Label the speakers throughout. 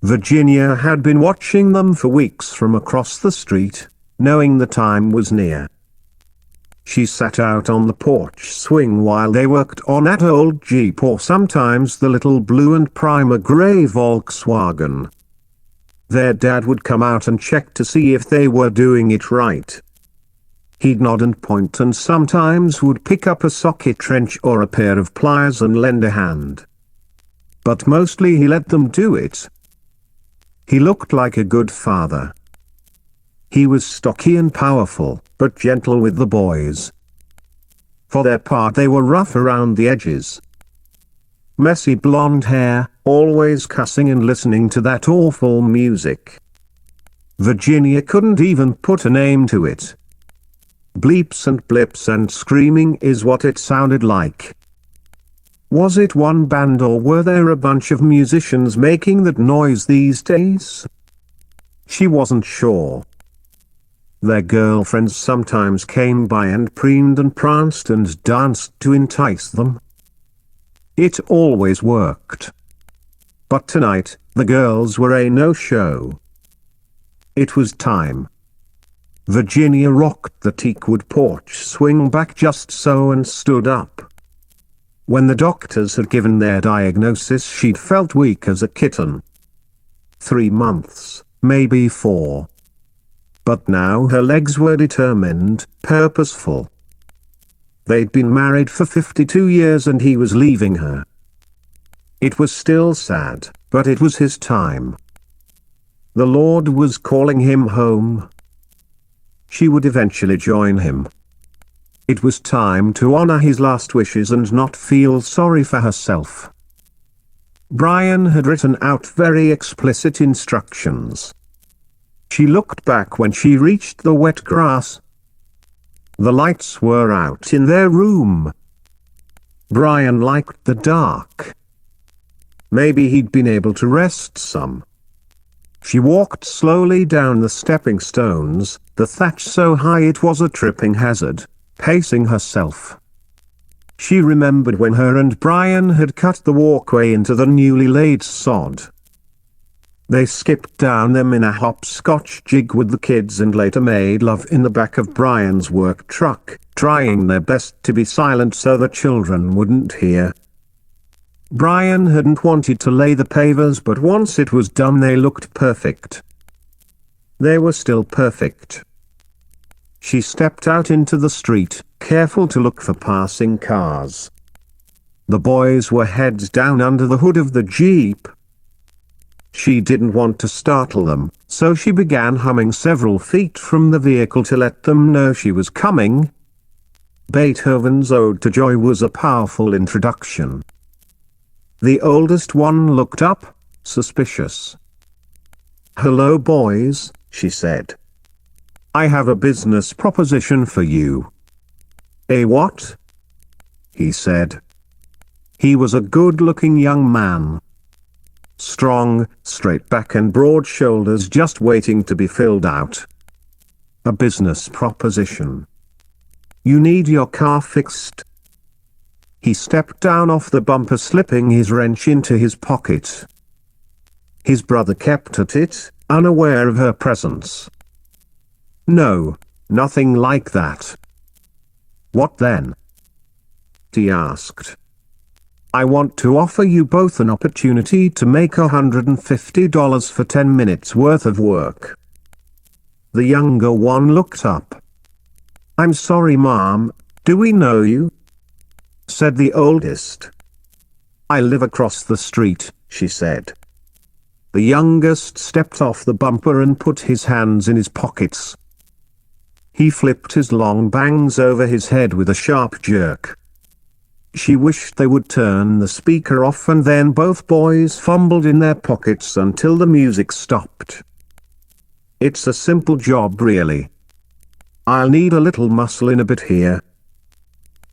Speaker 1: Virginia had been watching them for weeks from across the street, knowing the time was near. She sat out on the porch swing while they worked on that old Jeep, or sometimes the little blue and primer gray Volkswagen. Their dad would come out and check to see if they were doing it right. He'd nod and point, and sometimes would pick up a socket wrench or a pair of pliers and lend a hand. But mostly he let them do it. He looked like a good father. He was stocky and powerful, but gentle with the boys. For their part, they were rough around the edges. Messy blonde hair, always cussing and listening to that awful music. Virginia couldn't even put a name to it. Bleeps and blips and screaming is what it sounded like. Was it one band, or were there a bunch of musicians making that noise these days? She wasn't sure. Their girlfriends sometimes came by and preened and pranced and danced to entice them. It always worked. But tonight, the girls were a no-show. It was time. Virginia rocked the teakwood porch swing back just so and stood up. When the doctors had given their diagnosis, she'd felt weak as a kitten. 3 months, maybe 4. But now her legs were determined, purposeful. They'd been married for 52 years and he was leaving her. It was still sad, but it was his time. The Lord was calling him home. She would eventually join him. It was time to honor his last wishes and not feel sorry for herself. Brian had written out very explicit instructions. She looked back when she reached the wet grass. The lights were out in their room. Brian liked the dark. Maybe he'd been able to rest some. She walked slowly down the stepping stones, the thatch so high it was a tripping hazard, pacing herself. She remembered when her and Brian had cut the walkway into the newly laid sod. They skipped down them in a hopscotch jig with the kids and later made love in the back of Brian's work truck, trying their best to be silent so the children wouldn't hear. Brian hadn't wanted to lay the pavers, but once it was done they looked perfect. They were still perfect. She stepped out into the street, careful to look for passing cars. The boys were heads down under the hood of the Jeep. She didn't want to startle them, so she began humming several feet from the vehicle to let them know she was coming. Beethoven's Ode to Joy was a powerful introduction. The oldest one looked up, suspicious. "Hello, boys," she said. "I have a business proposition for you." "A what?" he said. He was a good-looking young man. Strong, straight back and broad shoulders just waiting to be filled out. "A business proposition. You need your car fixed." He stepped down off the bumper, slipping his wrench into his pocket. His brother kept at it, unaware of her presence. "No, nothing like that." "What then?" he asked. "I want to offer you both an opportunity to make $150 for 10 minutes worth of work." The younger one looked up. "I'm sorry, Mom, do we know you?" said the oldest. "I live across the street," she said. The youngest stepped off the bumper and put his hands in his pockets. He flipped his long bangs over his head with a sharp jerk. She wished they would turn the speaker off, and then both boys fumbled in their pockets until the music stopped. "It's a simple job, really. I'll need a little muscle in a bit here.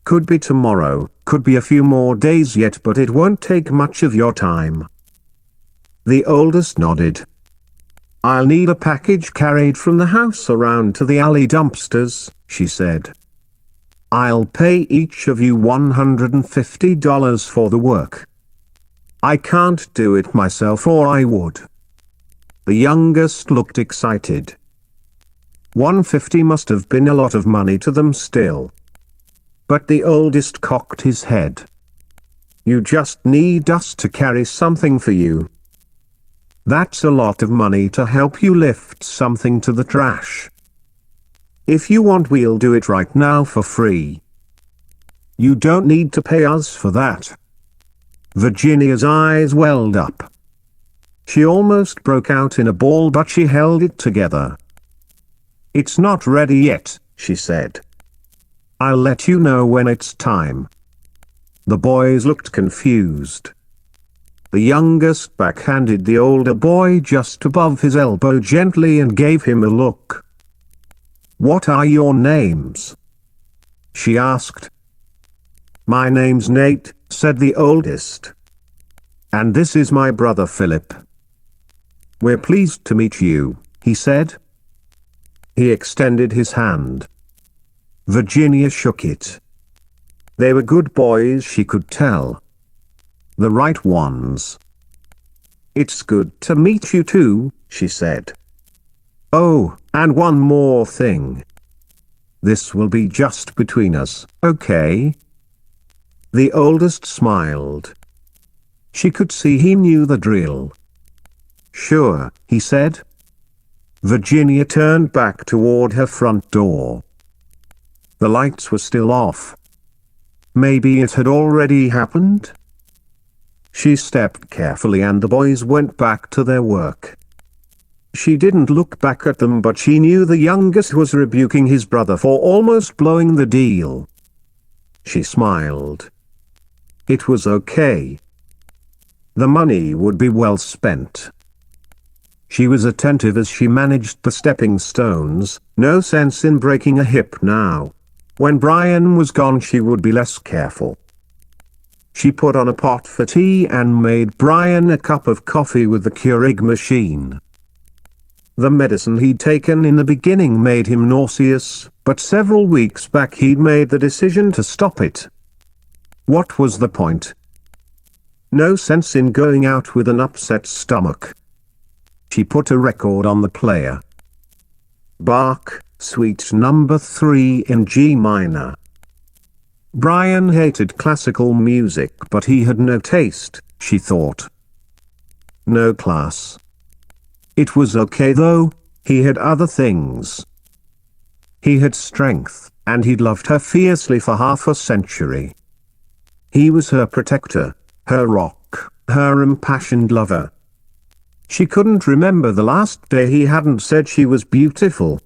Speaker 1: Could be tomorrow, could be a few more days yet, but it won't take much of your time." The oldest nodded. "I'll need a package carried from the house around to the alley dumpsters," she said. "I'll pay each of you $150 for the work. I can't do it myself, or I would." The youngest looked excited. 150 must have been a lot of money to them still. But the oldest cocked his head. You just need us to carry something for you. That's a lot of money to help you lift something to the trash. If you want, we'll do it right now for free. You don't need to pay us for that. Virginia's eyes welled up. She almost broke out in a bawl, but she held it together. It's not ready yet, she said. I'll let you know when it's time. The boys looked confused. The youngest backhanded the older boy just above his elbow gently and gave him a look. What are your names? She asked. My name's Nate, said the oldest. And this is my brother Philip. We're pleased to meet you, he said. He extended his hand. Virginia shook it. They were good boys, she could tell. The right ones. It's good to meet you too, she said. Oh, and one more thing. This will be just between us, okay? The oldest smiled. She could see he knew the drill. Sure, he said. Virginia turned back toward her front door. The lights were still off. Maybe it had already happened? She stepped carefully and the boys went back to their work. She didn't look back at them, but she knew the youngest was rebuking his brother for almost blowing the deal. She smiled. It was okay. The money would be well spent. She was attentive as she managed the stepping stones, no sense in breaking a hip now. When Brian was gone, she would be less careful. She put on a pot for tea and made Brian a cup of coffee with the Keurig machine. The medicine he'd taken in the beginning made him nauseous, but several weeks back he'd made the decision to stop it. What was the point? No sense in going out with an upset stomach. She put a record on the player. Bach, Suite No. 3 in G minor. Brian hated classical music, but he had no taste, she thought. No class. It was okay though, he had other things. He had strength, and he'd loved her fiercely for half a century. He was her protector, her rock, her impassioned lover. She couldn't remember the last day he hadn't said she was beautiful.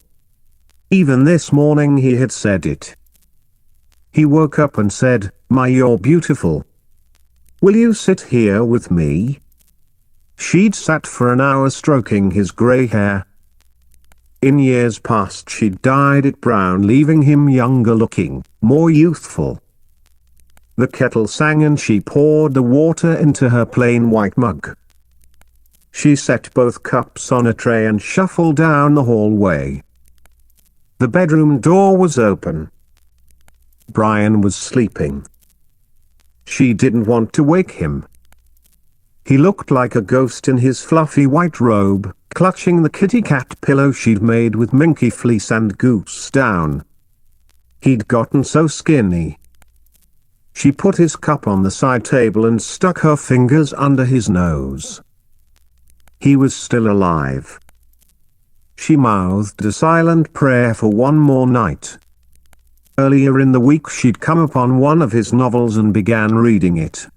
Speaker 1: Even this morning he had said it. He woke up and said, "My, you're beautiful. Will you sit here with me?" She'd sat for an hour stroking his grey hair. In years past she'd dyed it brown, leaving him younger looking, more youthful. The kettle sang and she poured the water into her plain white mug. She set both cups on a tray and shuffled down the hallway. The bedroom door was open. Brian was sleeping. She didn't want to wake him. He looked like a ghost in his fluffy white robe, clutching the kitty cat pillow she'd made with minky fleece and goose down. He'd gotten so skinny. She put his cup on the side table and stuck her fingers under his nose. He was still alive. She mouthed a silent prayer for one more night. Earlier in the week she'd come upon one of his novels and began reading it.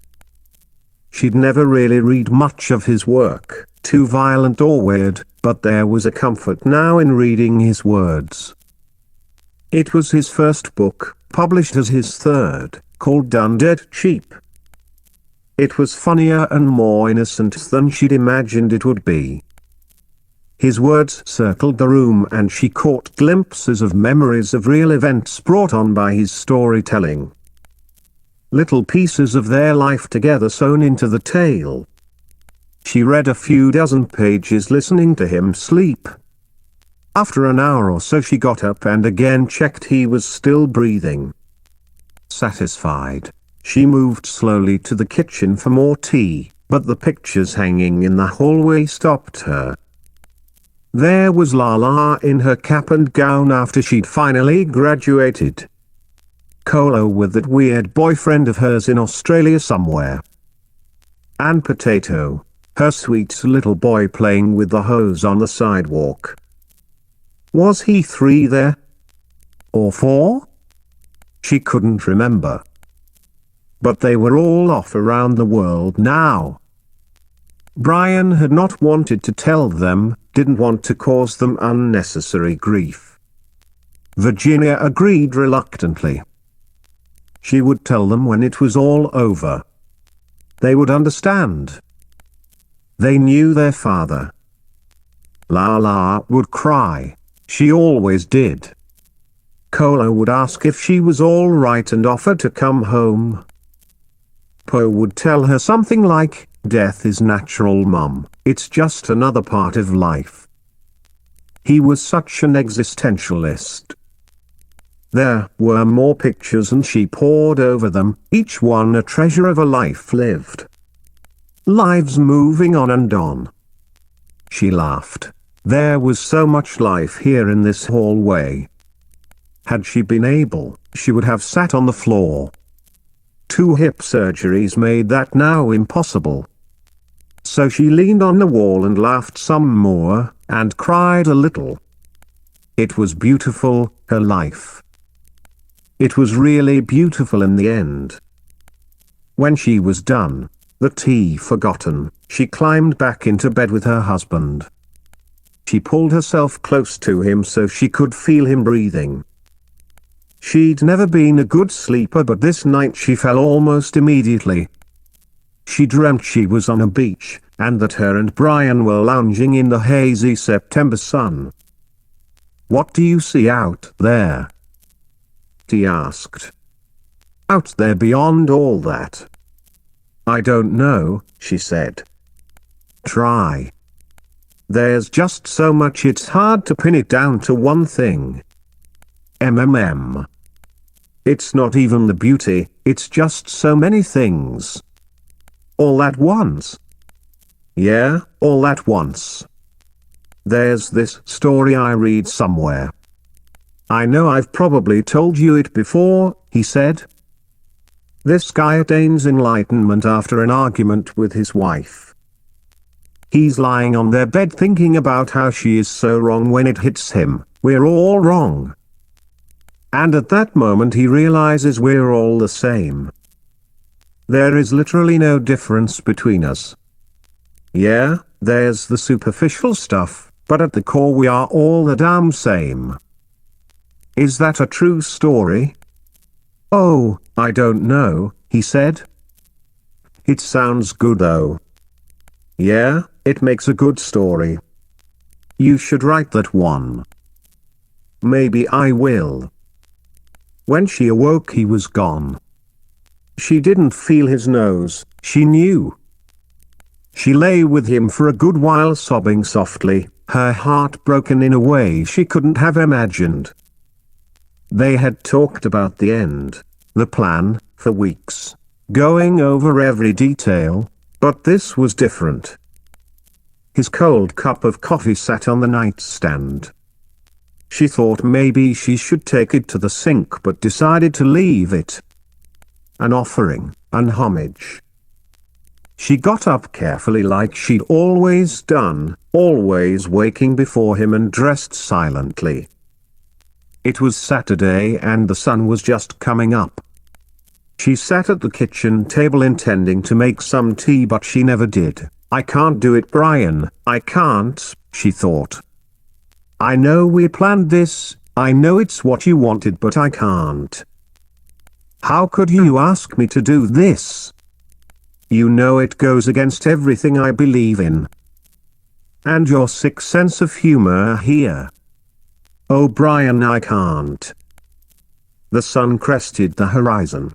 Speaker 1: She'd never really read much of his work, too violent or weird, but there was a comfort now in reading his words. It was his first book, published as his third, called Done Dead Cheap. It was funnier and more innocent than she'd imagined it would be. His words circled the room and she caught glimpses of memories of real events brought on by his storytelling. Little pieces of their life together sewn into the tale. She read a few dozen pages listening to him sleep. After an hour or so she got up and again checked he was still breathing. Satisfied, she moved slowly to the kitchen for more tea, but the pictures hanging in the hallway stopped her. There was Lala in her cap and gown after she'd finally graduated. Colo with that weird boyfriend of hers in Australia somewhere. And Potato, her sweet little boy playing with the hose on the sidewalk. Was he 3 there? Or 4? She couldn't remember. But they were all off around the world now. Brian had not wanted to tell them, didn't want to cause them unnecessary grief. Virginia agreed reluctantly. She would tell them when it was all over. They would understand. They knew their father. Lala would cry. She always did. Colo would ask if she was all right and offer to come home. Poe would tell her something like, "Death is natural, Mum, it's just another part of life." He was such an existentialist. There were more pictures and she pored over them, each one a treasure of a life lived. Lives moving on and on. She laughed. There was so much life here in this hallway. Had she been able, she would have sat on the floor. 2 hip surgeries made that now impossible. So she leaned on the wall and laughed some more, and cried a little. It was beautiful, her life. It was really beautiful in the end. When she was done, the tea forgotten, she climbed back into bed with her husband. She pulled herself close to him so she could feel him breathing. She'd never been a good sleeper, but this night she fell almost immediately. She dreamt she was on a beach, and that her and Brian were lounging in the hazy September sun. "What do you see out there?" he asked. "Out there beyond all that?" "I don't know," she said. "Try. There's just so much it's hard to pin it down to one thing. It's not even the beauty, it's just so many things. All at once." "Yeah, all at once. There's this story I read somewhere. I know I've probably told you it before," he said. This guy attains enlightenment after an argument with his wife. He's lying on their bed thinking about how she is so wrong when it hits him, we're all wrong. And at that moment he realizes we're all the same. There is literally no difference between us. Yeah, there's the superficial stuff, but at the core we are all the damn same. Is that a true story? "Oh, I don't know," he said. "It sounds good though." "Yeah, it makes a good story. You should write that one." "Maybe I will." When she awoke he was gone. She didn't feel his nose, she knew. She lay with him for a good while sobbing softly, her heart broken in a way she couldn't have imagined. They had talked about the end, the plan, for weeks, going over every detail, but this was different. His cold cup of coffee sat on the nightstand. She thought maybe she should take it to the sink but decided to leave it. An offering, an homage. She got up carefully like she'd always done, always waking before him, and dressed silently. It was Saturday and the sun was just coming up. She sat at the kitchen table intending to make some tea, but she never did. "I can't do it, Brian, I can't," she thought. "I know we planned this, I know it's what you wanted, but I can't. How could you ask me to do this? You know it goes against everything I believe in. And your sick sense of humor here. Oh Brian, I can't." The sun crested the horizon.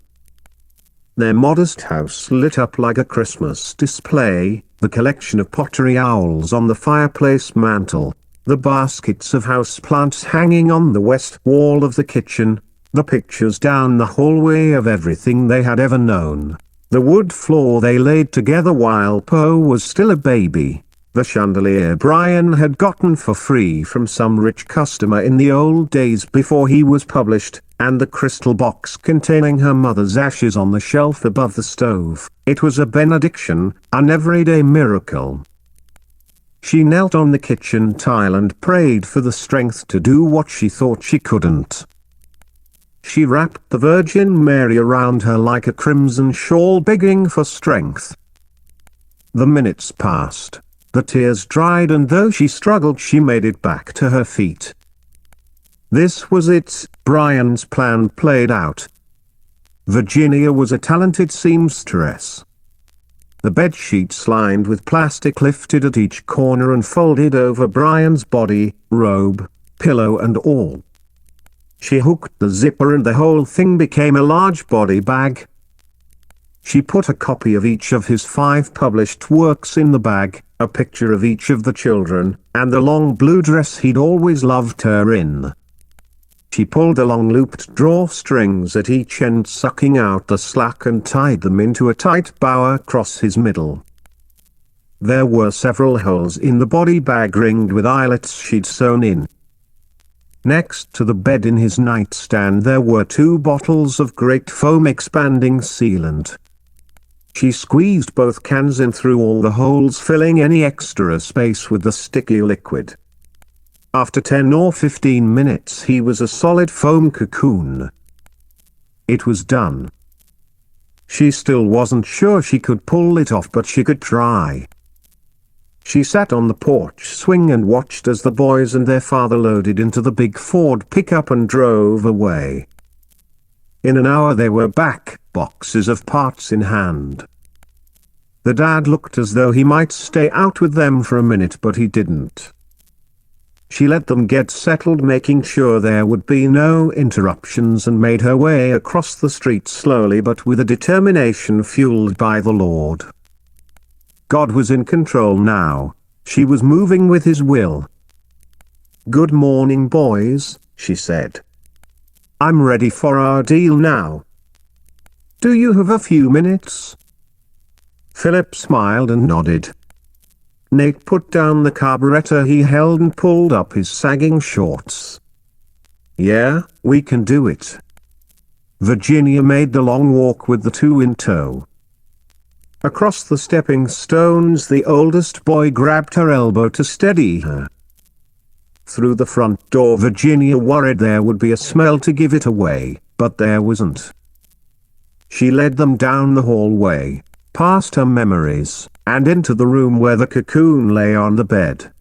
Speaker 1: Their modest house lit up like a Christmas display, the collection of pottery owls on the fireplace mantel, the baskets of houseplants hanging on the west wall of the kitchen, the pictures down the hallway of everything they had ever known, the wood floor they laid together while Poe was still a baby, The chandelier Brian had gotten for free from some rich customer in the old days before he was published, and the crystal box containing her mother's ashes on the shelf above the stove. It was a benediction, an everyday miracle. She knelt on the kitchen tile and prayed for the strength to do what she thought she couldn't. She wrapped the Virgin Mary around her like a crimson shawl, begging for strength. The minutes passed. The tears dried, and though she struggled, she made it back to her feet. This was it, Brian's plan played out. Virginia was a talented seamstress. The bedsheets lined with plastic lifted at each corner and folded over Brian's body, robe, pillow and all. She hooked the zipper and the whole thing became a large body bag. She put a copy of each of his 5 published works in the bag, a picture of each of the children, and the long blue dress he'd always loved her in. She pulled the long looped drawstrings at each end, sucking out the slack, and tied them into a tight bow across his middle. There were several holes in the body bag ringed with eyelets she'd sewn in. Next to the bed in his nightstand there were 2 bottles of great foam expanding sealant. She squeezed both cans in through all the holes, filling any extra space with the sticky liquid. After 10 or 15 minutes he was a solid foam cocoon. It was done. She still wasn't sure she could pull it off, but she could try. She sat on the porch swing and watched as the boys and their father loaded into the big Ford pickup and drove away. In an hour they were back, boxes of parts in hand. The dad looked as though he might stay out with them for a minute, but he didn't. She let them get settled, making sure there would be no interruptions, and made her way across the street slowly but with a determination fueled by the Lord. God was in control now. She was moving with his will. "Good morning, boys," she said. "I'm ready for our deal now. Do you have a few minutes?" Philip smiled and nodded. Nate put down the carburetor he held and pulled up his sagging shorts. "Yeah, we can do it." Virginia made the long walk with the 2 in tow. Across the stepping stones the oldest boy grabbed her elbow to steady her. Through the front door Virginia worried there would be a smell to give it away, but there wasn't. She led them down the hallway, past her memories, and into the room where the cocoon lay on the bed.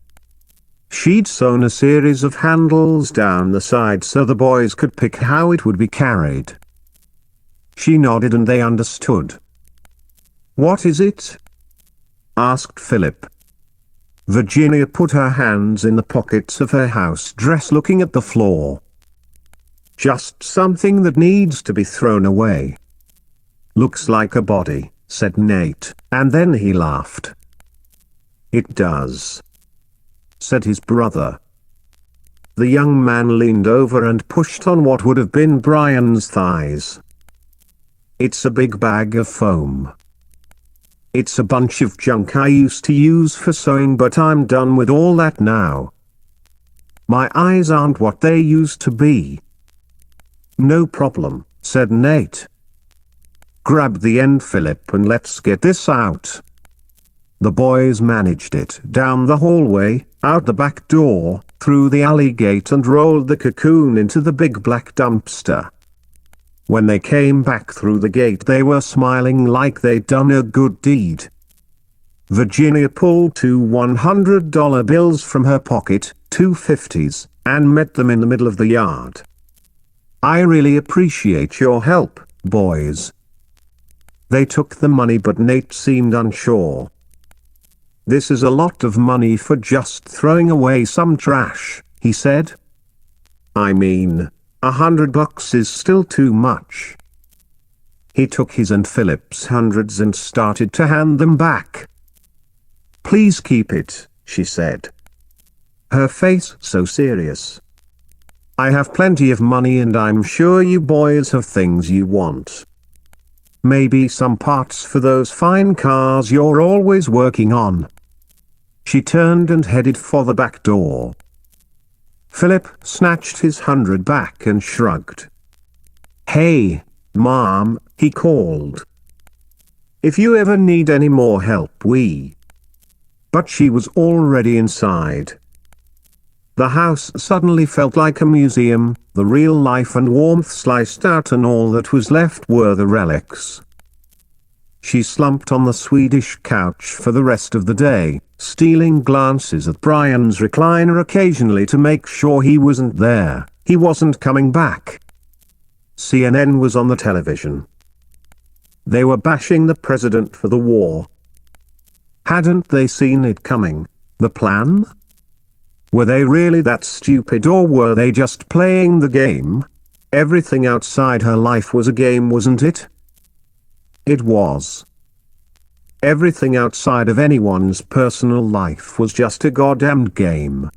Speaker 1: She'd sewn a series of handles down the side so the boys could pick how it would be carried. She nodded and they understood. "What is it?" asked Philip. Virginia put her hands in the pockets of her house dress, looking at the floor. "Just something that needs to be thrown away." "Looks like a body," said Nate, and then he laughed. "It does," said his brother. The young man leaned over and pushed on what would have been Brian's thighs. "It's a big bag of foam. It's a bunch of junk I used to use for sewing, but I'm done with all that now. My eyes aren't what they used to be." "No problem," said Nate. "Grab the end, Philip, and let's get this out." The boys managed it down the hallway, out the back door, through the alley gate, and rolled the cocoon into the big black dumpster. When they came back through the gate they were smiling like they'd done a good deed. Virginia pulled 2 $100 bills from her pocket, 2 50s, and met them in the middle of the yard. "I really appreciate your help, boys." They took the money, but Nate seemed unsure. "This is a lot of money for just throwing away some trash," he said. "I mean, $100 is still too much." He took his and Philip's hundreds and started to hand them back. "Please keep it," she said. Her face so serious. "I have plenty of money and I'm sure you boys have things you want. Maybe some parts for those fine cars you're always working on." She turned and headed for the back door. Philip snatched his 100 back and shrugged. "Hey, Mom," he called. "If you ever need any more help, But she was already inside. The house suddenly felt like a museum, the real life and warmth sliced out, and all that was left were the relics. She slumped on the Swedish couch for the rest of the day, stealing glances at Brian's recliner occasionally to make sure he wasn't there, he wasn't coming back. CNN was on the television. They were bashing the president for the war. Hadn't they seen it coming, the plan? Were they really that stupid, or were they just playing the game? Everything outside her life was a game, wasn't it? It was. Everything outside of anyone's personal life was just a goddamned game.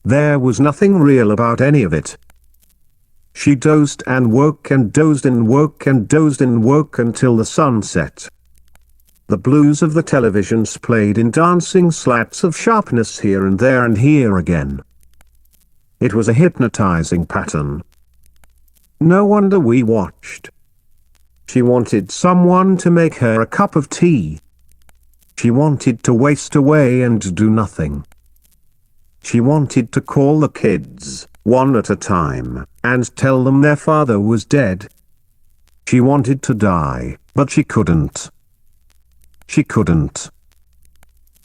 Speaker 1: There was nothing real about any of it. She dozed and woke and dozed and woke and dozed and woke until the sun set. The blues of the televisions played in dancing slats of sharpness here and there and here again. It was a hypnotizing pattern. No wonder we watched. She wanted someone to make her a cup of tea. She wanted to waste away and do nothing. She wanted to call the kids, one at a time, and tell them their father was dead. She wanted to die, but she couldn't. She couldn't.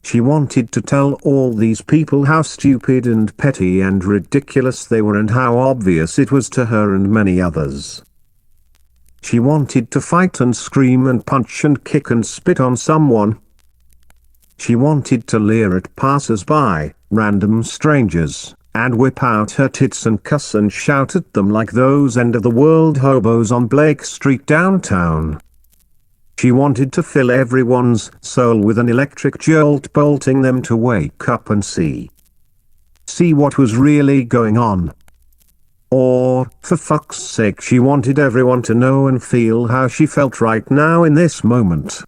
Speaker 1: She wanted to tell all these people how stupid and petty and ridiculous they were, and how obvious it was to her and many others. She wanted to fight and scream and punch and kick and spit on someone. She wanted to leer at passers-by, random strangers, and whip out her tits and cuss and shout at them like those end-of-the-world hobos on Blake Street downtown. She wanted to fill everyone's soul with an electric jolt, bolting them to wake up and see what was really going on. Or, for fuck's sake, she wanted everyone to know and feel how she felt right now in this moment.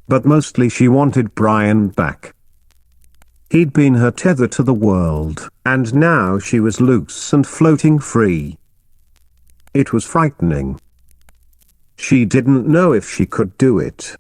Speaker 1: But mostly she wanted Brian back. He'd been her tether to the world, and now she was loose and floating free. It was frightening. She didn't know if she could do it.